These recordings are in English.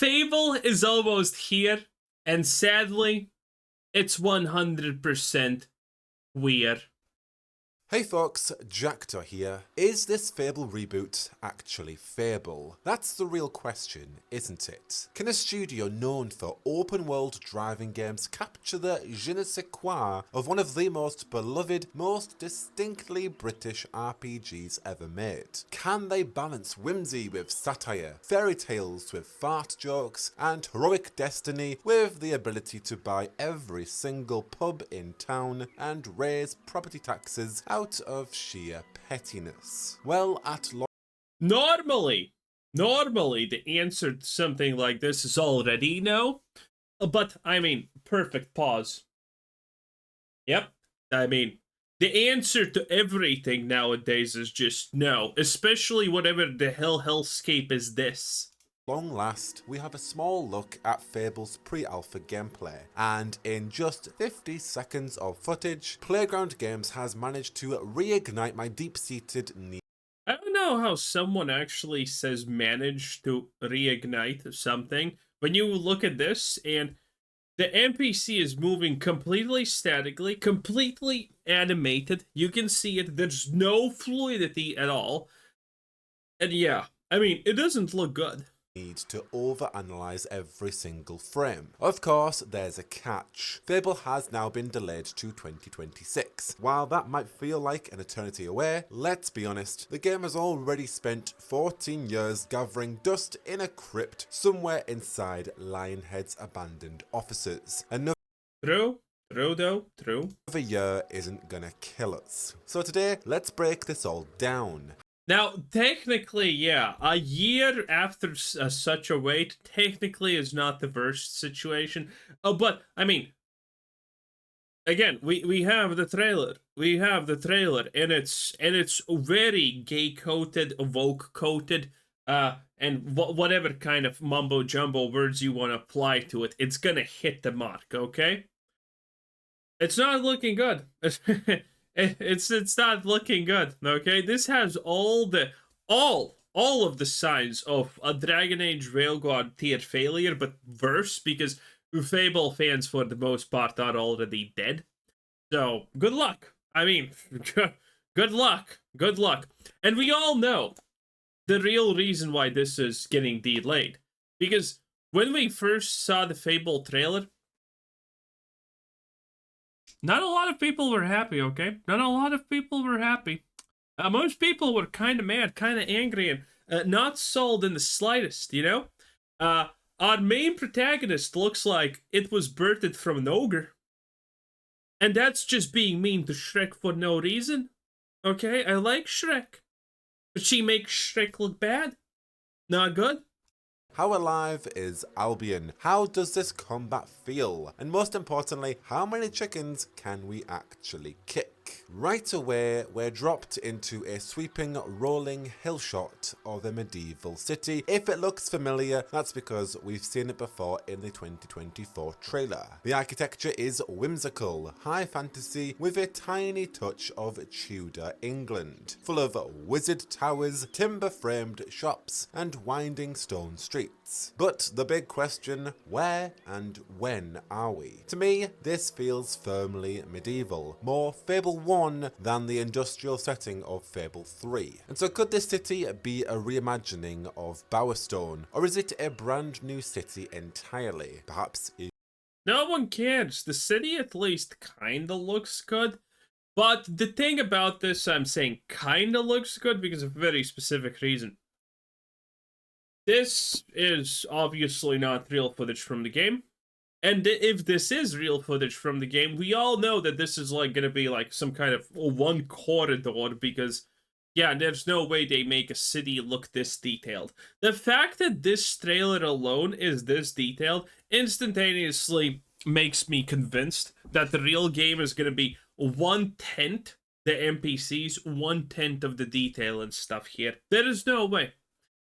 Fable is almost here, and sadly, it's 100% weird. Hey folks, Jackdaw here. Is this Fable reboot actually Fable? That's the real question, isn't it? Can a studio known for open world driving games capture the je ne sais quoi of one of the most beloved, most distinctly British RPGs ever made? Can they balance whimsy with satire, fairy tales with fart jokes, and heroic destiny with the ability to buy every single pub in town and raise property taxes out of sheer pettiness? Well, Normally, the answer to something like this is already no. But, I mean, perfect pause. Yep. I mean, the answer to everything nowadays is just no. Especially whatever the hellscape is this. long last, we have a small look at Fable's pre-alpha gameplay, and in just 50 seconds of footage, Playground Games has managed to reignite my deep-seated need. I don't know how someone actually says manage to reignite something. When you look at this, and the NPC is moving completely statically, completely animated. You can see it. There's no fluidity at all. And yeah, I mean, it doesn't look good. Need to overanalyze every single frame. Of course, there's a catch. Fable has now been delayed to 2026. While that might feel like an eternity away, let's be honest, the game has already spent 14 years gathering dust in a crypt somewhere inside Lionhead's abandoned offices. True. Another year isn't gonna kill us. So today, let's break this all down. Now, technically, yeah, a year after such a wait, technically is not the worst situation. But, I mean, again, we have the trailer. We have the trailer, and it's very gay-coated, woke-coated, and whatever kind of mumbo-jumbo words you want to apply to it, it's gonna hit the mark, okay? It's not looking good. It's not looking good, okay? This has all of the signs of a Dragon Age Railgun tier failure, but worse, because Fable fans for the most part are already dead. So, good luck. I mean, good luck. Good luck. And we all know the real reason why this is getting delayed. Because when we first saw the Fable trailer, not a lot of people were happy, okay? Not a lot of people were happy. Most people were kind of mad, kind of angry, and not sold in the slightest, you know? Our main protagonist looks like it was birthed from an ogre. And that's just being mean to Shrek for no reason. Okay, I like Shrek. But she makes Shrek look bad. Not good. How alive is Albion? How does this combat feel? And most importantly, how many chickens can we actually kick? Right away, we're dropped into a sweeping, rolling hill shot of a medieval city. If it looks familiar, that's because we've seen it before in the 2024 trailer. The architecture is whimsical, high fantasy, with a tiny touch of Tudor England, full of wizard towers, timber-framed shops, and winding stone streets. But the big question, where and when are we? To me, this feels firmly medieval, more Fable 1 than the industrial setting of Fable 3. And so could this city be a reimagining of Bowerstone, or is it a brand new city entirely? Perhaps no one cares. The city at least kinda looks good. But the thing about this, I'm saying kinda looks good because of a very specific reason. This is obviously not real footage from the game. And if this is real footage from the game, we all know that this is like going to be like some kind of one corridor because, yeah, there's no way they make a city look this detailed. The fact that this trailer alone is this detailed instantaneously makes me convinced that the real game is going to be 1/10 the NPCs, 1/10 of the detail and stuff here. There is no way.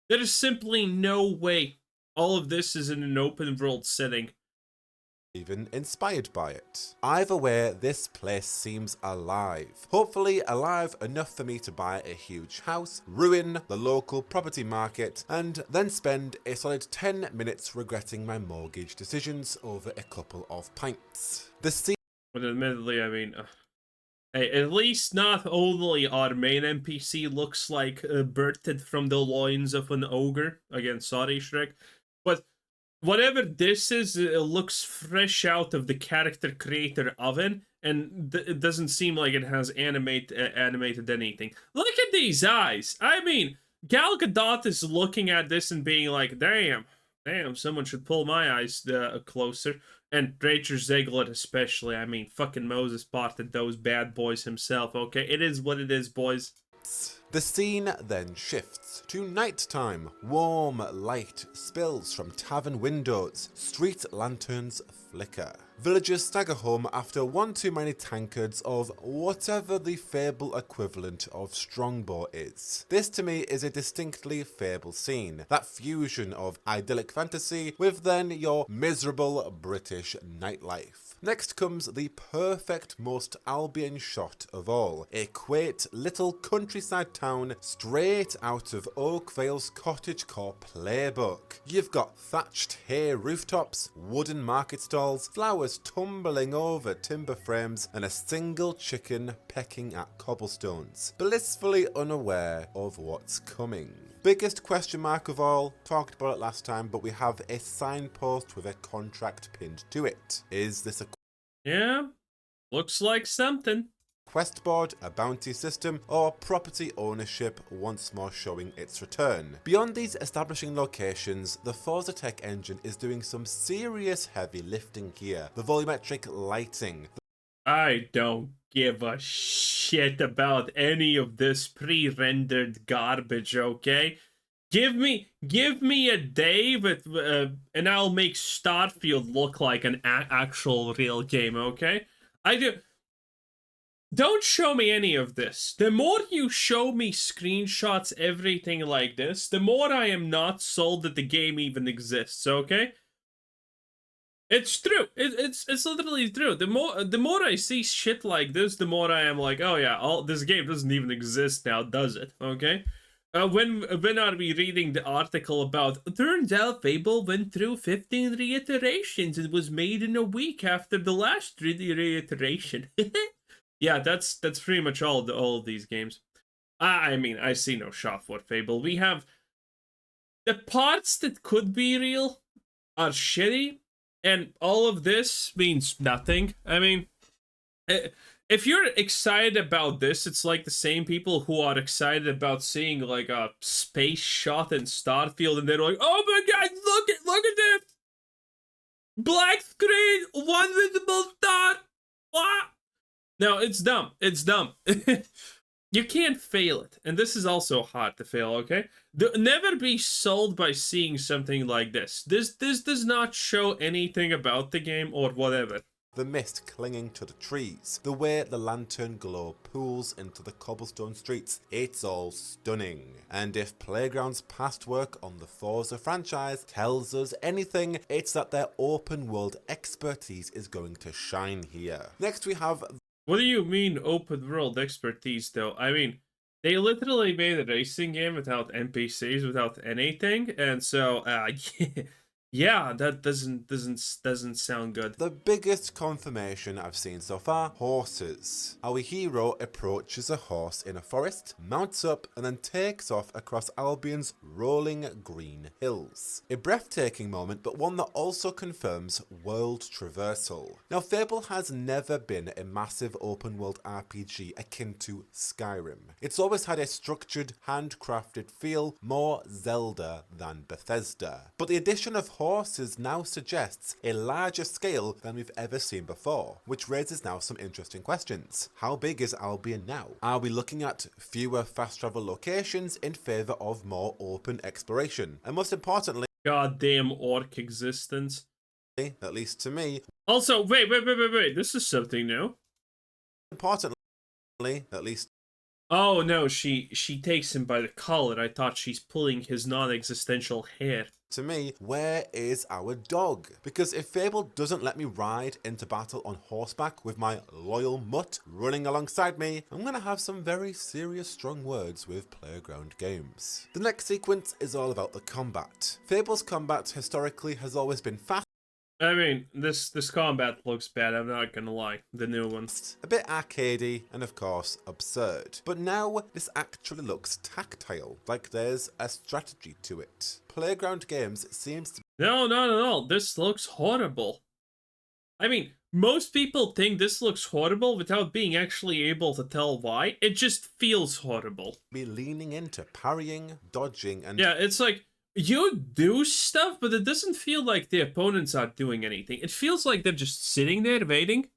There is simply no way all of this is in an open world setting. even inspired by it. Either way, this place seems alive. Hopefully alive enough for me to buy a huge house, ruin the local property market, and then spend a solid 10 minutes regretting my mortgage decisions over a couple of pints. The scene But admittedly, I mean, hey, at least not only our main NPC looks like birthed from the loins of an ogre. Again, sorry, Shrek. But whatever this is, it looks fresh out of the character creator oven, and it doesn't seem like it has animated anything. Look at these eyes. I mean, Gal Gadot is looking at this and being like, damn, someone should pull my eyes closer. And Rachel Zegler especially. I mean, fucking Moses parted those bad boys himself, okay? It is what it is, boys. The scene then shifts to nighttime. Warm light spills from tavern windows. Street lanterns flicker. Villagers stagger home after one too many tankards of whatever the Fable equivalent of Strongbow is. This to me is a distinctly Fable scene. That fusion of idyllic fantasy with then your miserable British nightlife. Next comes the perfect, most Albion shot of all. A quaint little countryside town straight out of Oakvale's cottagecore playbook. You've got thatched hay rooftops, wooden market stalls, flowers tumbling over timber frames, and a single chicken pecking at cobblestones, blissfully unaware of what's coming. Biggest question mark of all, talked about it last time, but we have a signpost with a contract pinned to it. Is this a Yeah, looks like something. quest board, a bounty system, or property ownership once more showing its return? Beyond these establishing locations, the Forza Tech engine is doing some serious heavy lifting here. The volumetric lighting, I don't give a shit about any of this pre-rendered garbage, okay? Give me a day with, and I'll make Starfield look like an actual real game, okay? Don't show me any of this. The more you show me screenshots, everything like this, the more I am not sold that the game even exists, okay? It's true. It's literally true. The more I see shit like this, the more I am like, oh yeah, this game doesn't even exist now, does it? Okay. When are we reading the article about? Turns out Fable went through 15 reiterations and was made in a week after the last reiteration. Yeah, that's pretty much all of these games. I mean, I see no shot for Fable. We have the parts that could be real are shitty. And all of this means nothing. I mean, if you're excited about this, it's like the same people who are excited about seeing like a space shot in Starfield, and they're like, "Oh my god, look at this! Black screen, one visible star." What? No, it's dumb. It's dumb. You can't fail it, and this is also hard to fail. Okay, never be sold by seeing something like this. This does not show anything about the game or whatever. the mist clinging to the trees, the way the lantern glow pools into the cobblestone streets, it's all stunning. And if Playground's past work on the Forza franchise tells us anything, it's that their open world expertise is going to shine here. Next we have... What do you mean open world expertise though? I mean, they literally made a racing game without NPCs, without anything, and so yeah, that doesn't sound good. The biggest confirmation I've seen so far, horses. Our hero approaches a horse in a forest, mounts up, and then takes off across Albion's rolling green hills. A breathtaking moment, but one that also confirms world traversal. Now, Fable has never been a massive open world RPG akin to Skyrim. It's always had a structured, handcrafted feel, more Zelda than Bethesda. But the addition of horses now suggests a larger scale than we've ever seen before, which raises now some interesting questions. How big is Albion now? Are we looking at fewer fast travel locations in favour of more open exploration? And most importantly, goddamn orc existence. At least to me. Also, wait, this is something new. Importantly, at least. Oh no, she takes him by the collar. I thought she's pulling his non-existential hair. To me, where is our dog? Because if Fable doesn't let me ride into battle on horseback with my loyal mutt running alongside me, I'm gonna have some very serious strong words with Playground Games. The next sequence is all about the combat. Fable's combat historically has always been fast. I mean, this combat looks bad, I'm not gonna lie. The new one. A bit arcadey and of course absurd. But now this actually looks tactile, like there's a strategy to it. Playground Games seems to No, not at all. This looks horrible. I mean, most people think this looks horrible without being actually able to tell why. It just feels horrible. be leaning into parrying, dodging, and yeah, it's like you do stuff, but it doesn't feel like the opponents are doing anything. It feels like they're just sitting there waiting.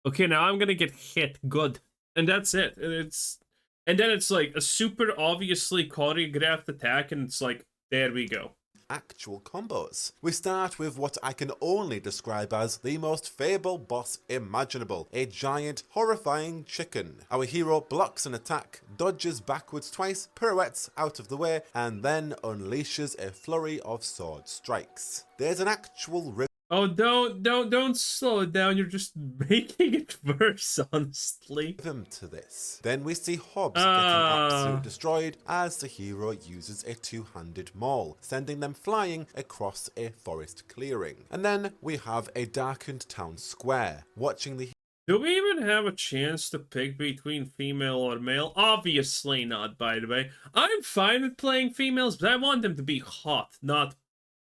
Okay, now I'm gonna get hit. Good. And that's it. And then it's like a super obviously choreographed attack, and it's like, there we go. Actual combos. We start with what I can only describe as the most Fable boss imaginable, a giant, horrifying chicken. Our hero blocks an attack, dodges backwards twice, pirouettes out of the way, and then unleashes a flurry of sword strikes. There's an actual Oh, don't slow it down. You're just making it worse, honestly. rhythm to this. Then we see Hobbs getting absolutely destroyed as the hero uses a two-handed maul, sending them flying across a forest clearing. And then we have a darkened town square, watching the Do we even have a chance to pick between female or male? Obviously not, by the way. I'm fine with playing females, but I want them to be hot, not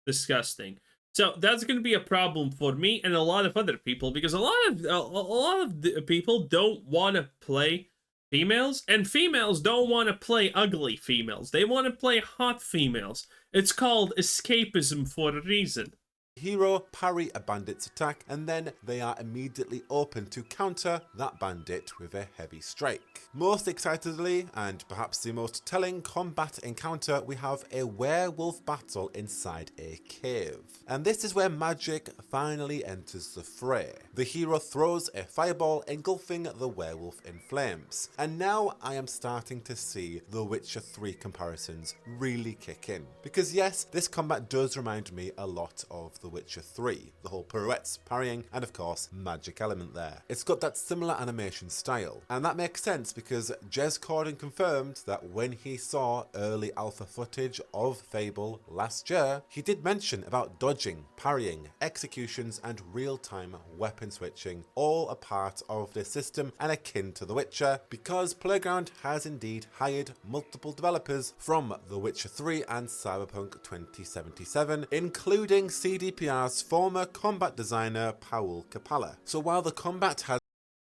disgusting. So that's going to be a problem for me and a lot of other people, because a lot of the people don't want to play females, and females don't want to play ugly females. They want to play hot females. It's called escapism for a reason. hero parry a bandit's attack, and then they are immediately open to counter that bandit with a heavy strike. Most excitedly, and perhaps the most telling combat encounter, we have a werewolf battle inside a cave. And this is where magic finally enters the fray. The hero throws a fireball engulfing the werewolf in flames. And now I am starting to see the Witcher 3 comparisons really kick in. Because yes, this combat does remind me a lot of The Witcher 3, the whole pirouettes, parrying, and of course magic element there. It's got that similar animation style, and that makes sense because Jez Corden confirmed that when he saw early alpha footage of Fable last year, he did mention about dodging, parrying, executions, and real-time weapon switching, all a part of this system and akin to The Witcher, because Playground has indeed hired multiple developers from The Witcher 3 and Cyberpunk 2077, including CDPR's former combat designer Paul Capalla. So while the combat has...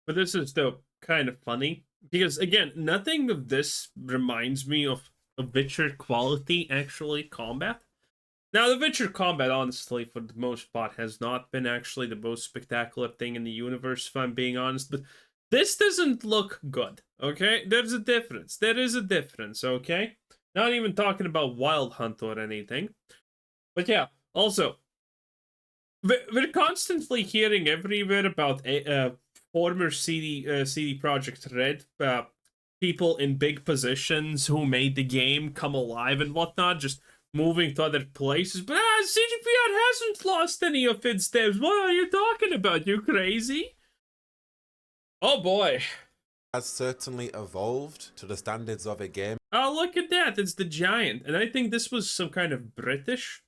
But this is though kind of funny, because again, nothing of this reminds me of a Witcher quality, actually, combat. Now, the Witcher combat, honestly, for the most part, has not been actually the most spectacular thing in the universe, if I'm being honest, but this doesn't look good, okay? There's a difference. There is a difference, okay? Not even talking about Wild Hunt or anything. But yeah, also, we're constantly hearing everywhere about former CD Projekt Red people in big positions who made the game come alive and whatnot, just moving to other places. But CDPR hasn't lost any of its devs. What are you talking about? You crazy? Oh boy. has certainly evolved to the standards of a game. Oh, look at that. It's the Giant. And I think this was some kind of British.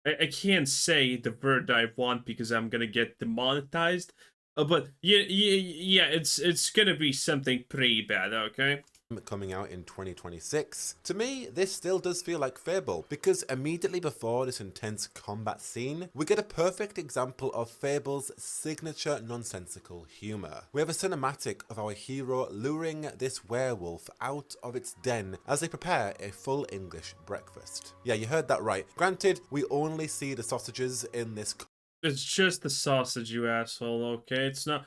I can't say the word I want because I'm gonna get demonetized. But yeah, it's gonna be something pretty bad, okay? Coming out in 2026. To me, this still does feel like Fable, because immediately before this intense combat scene, we get a perfect example of Fable's signature nonsensical humor. We have a cinematic of our hero luring this werewolf out of its den as they prepare a full English breakfast. Yeah, you heard that right. Granted, we only see the sausages in this. It's just the sausage, you asshole, okay? It's not...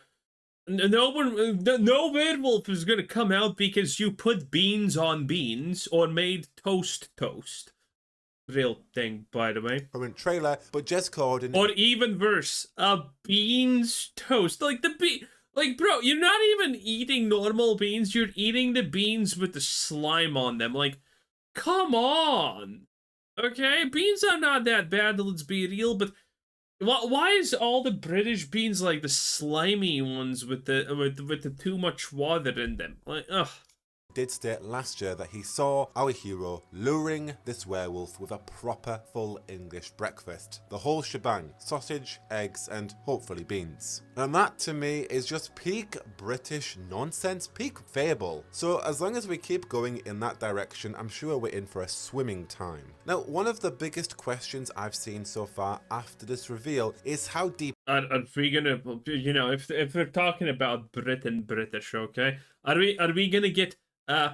No werewolf is gonna come out because you put beans on beans or made toast. Real thing, by the way. Current trailer, but Jez Corden... Or even worse, a beans toast. Like, bro, you're not even eating normal beans, you're eating the beans with the slime on them. Like, come on! Okay, beans are not that bad, let's be real, but why is all the British beans like the slimy ones with the too much water in them? Like, ugh. Did state last year that he saw our hero luring this werewolf with a proper full English breakfast. The whole shebang, sausage, eggs, and hopefully beans. And that to me is just peak British nonsense, peak Fable. So as long as we keep going in that direction, I'm sure we're in for a swimming time. Now, one of the biggest questions I've seen so far after this reveal is how deep Are we gonna, you know, if we're talking about British, okay? Are we gonna get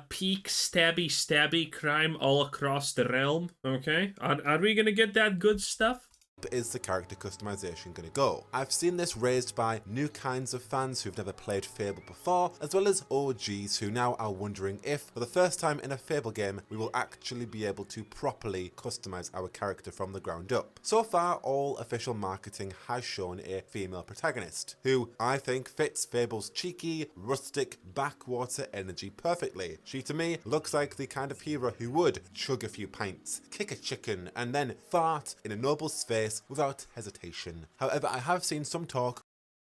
peak stabby crime all across the realm? Okay, are we gonna get that good stuff? is the character customization going to go? I've seen this raised by new kinds of fans who've never played Fable before, as well as OGs who now are wondering if, for the first time in a Fable game, we will actually be able to properly customize our character from the ground up. So far, all official marketing has shown a female protagonist, who I think fits Fable's cheeky, rustic, backwater energy perfectly. She to me looks like the kind of hero who would chug a few pints, kick a chicken, and then fart in a noble's face without hesitation. However, I have seen some talk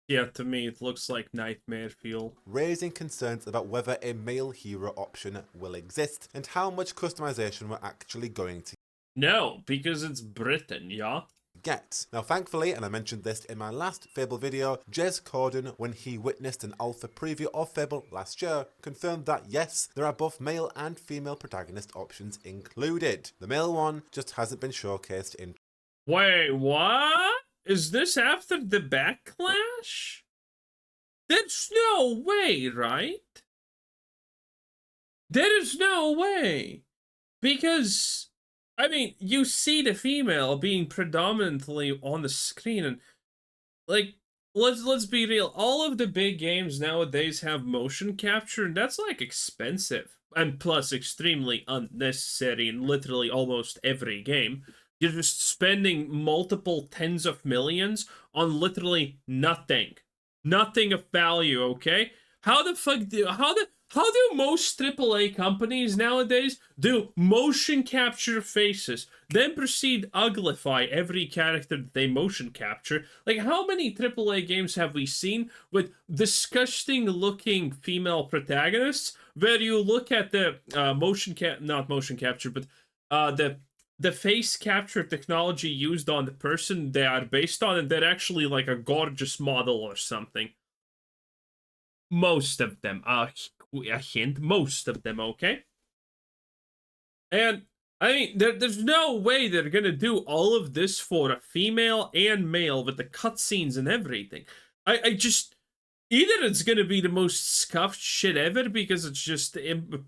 Yeah, to me it looks like nightmare fuel, raising concerns about whether a male hero option will exist and how much customization we're actually going to no, because it's Britain, yeah. get. Now thankfully, and I mentioned this in my last Fable video, Jez Corden, when he witnessed an alpha preview of Fable last year, confirmed that yes, there are both male and female protagonist options included. The male one just hasn't been showcased in. Wait, what? Is this after the backlash? There's no way, right? There is no way. Because, I mean, you see the female being predominantly on the screen, and, like, let's be real, all of the big games nowadays have motion capture, and that's, like, expensive. And plus, extremely unnecessary in literally almost every game. You're just spending multiple tens of millions on literally nothing. Nothing of value, okay? How do most AAA companies nowadays do motion capture faces, then proceed uglify every character that they motion capture? Like, how many AAA games have we seen with disgusting looking female protagonists where you look at the not motion capture, but the face capture technology used on the person they are based on, and they're actually like a gorgeous model or something? Most of them. A hint, most of them, okay? And, I mean, there's no way they're gonna do all of this for a female and male with the cutscenes and everything. I just... Either it's gonna be the most scuffed shit ever because it's just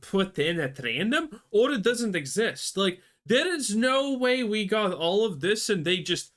put in at random, or it doesn't exist. Like, there is no way we got all of this and they just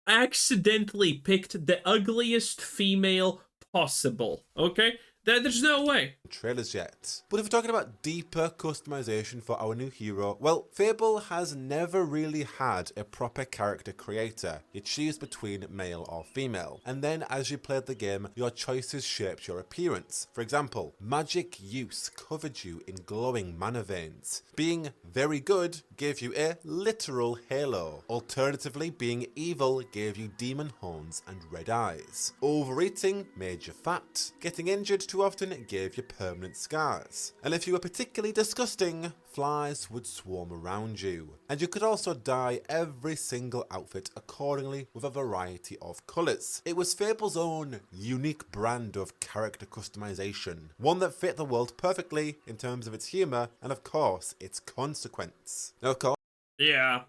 accidentally picked the ugliest female possible, okay? There's no way. Trailers yet. But if we're talking about deeper customization for our new hero, well, Fable has never really had a proper character creator. You choose between male or female, and then as you played the game, your choices shaped your appearance. For example, magic use covered you in glowing mana veins. Being very good gave you a literal halo. Alternatively, being evil gave you demon horns and red eyes. Overeating made you fat. Getting injured too often gave you permanent scars. And if you were particularly disgusting, flies would swarm around you. And you could also dye every single outfit accordingly with a variety of colours. It was Fable's own unique brand of character customization, one that fit the world perfectly in terms of its humour and of course its consequence. Now of course, Yeah.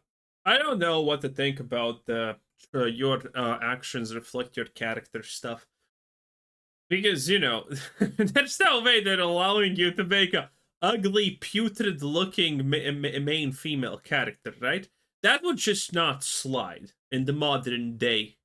I don't know what to think about your actions reflect your character stuff. Because, you know, there's no way they're allowing you to make a ugly, putrid-looking main female character, right? That would just not slide in the modern day.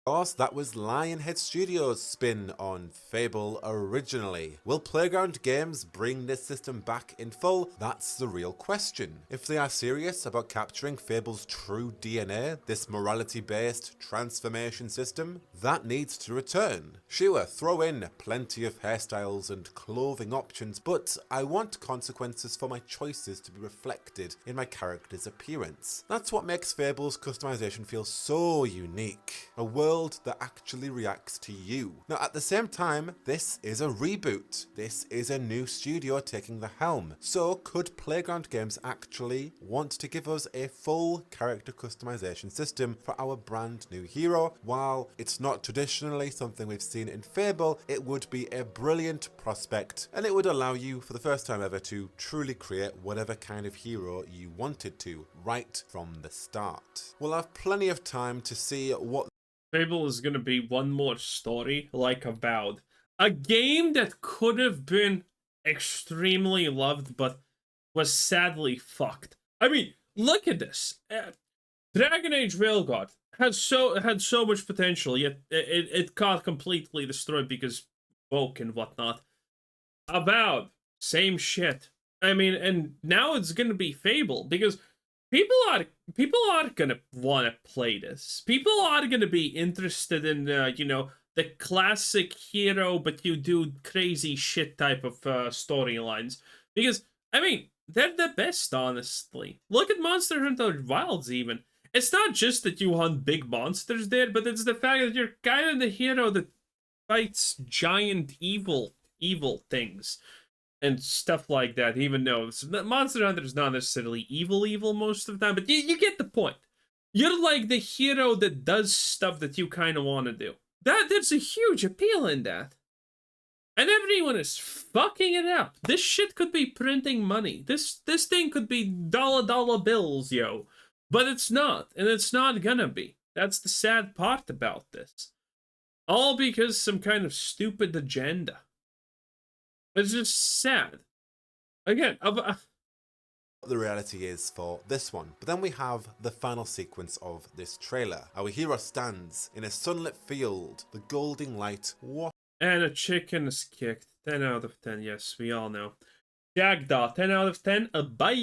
course, that was Lionhead Studios' spin on Fable originally. Will Playground Games bring this system back in full? That's the real question. If they are serious about capturing Fable's true DNA, this morality-based transformation system, that needs to return. Sure, throw in plenty of hairstyles and clothing options, but I want consequences for my choices to be reflected in my character's appearance. That's what makes Fable's customization feel so unique. A world that actually reacts to you. Now, at the same time, this is a reboot. This is a new studio taking the helm. So, could Playground Games actually want to give us a full character customization system for our brand new hero? While it's not traditionally something we've seen in Fable, it would be a brilliant prospect, and it would allow you, for the first time ever, to truly create whatever kind of hero you wanted to, right from the start. We'll have plenty of time to see what Fable is gonna be one more story like Avowed. A game that could have been extremely loved, but was sadly fucked. I mean, look at this. Dragon Age Railguard had so much potential, yet it got completely destroyed because woke and whatnot. Avowed, same shit. I mean, and now it's gonna be Fable because people are gonna want to play this. People are gonna be interested in the classic hero, but you do crazy shit type of storylines. Because I mean, they're the best, honestly. Look at Monster Hunter Wilds. Even it's not just that you hunt big monsters there, but it's the fact that you're kind of the hero that fights giant evil things and stuff like that. Even though Monster Hunter is not necessarily evil most of the time, but you get the point. You're like the hero that does stuff that you kind of want to do. There's a huge appeal in that, and everyone is fucking it up. This shit could be printing money. This thing could be dollar bills, yo, but it's not, and it's not gonna be. That's the sad part about this. All because some kind of stupid agenda. It's just sad. Again, the reality is for this one. But then we have the final sequence of this trailer. Our hero stands in a sunlit field, the golden light. And a chicken is kicked. 10 out of 10, yes, we all know. Jackdaw, 10 out of 10, bye!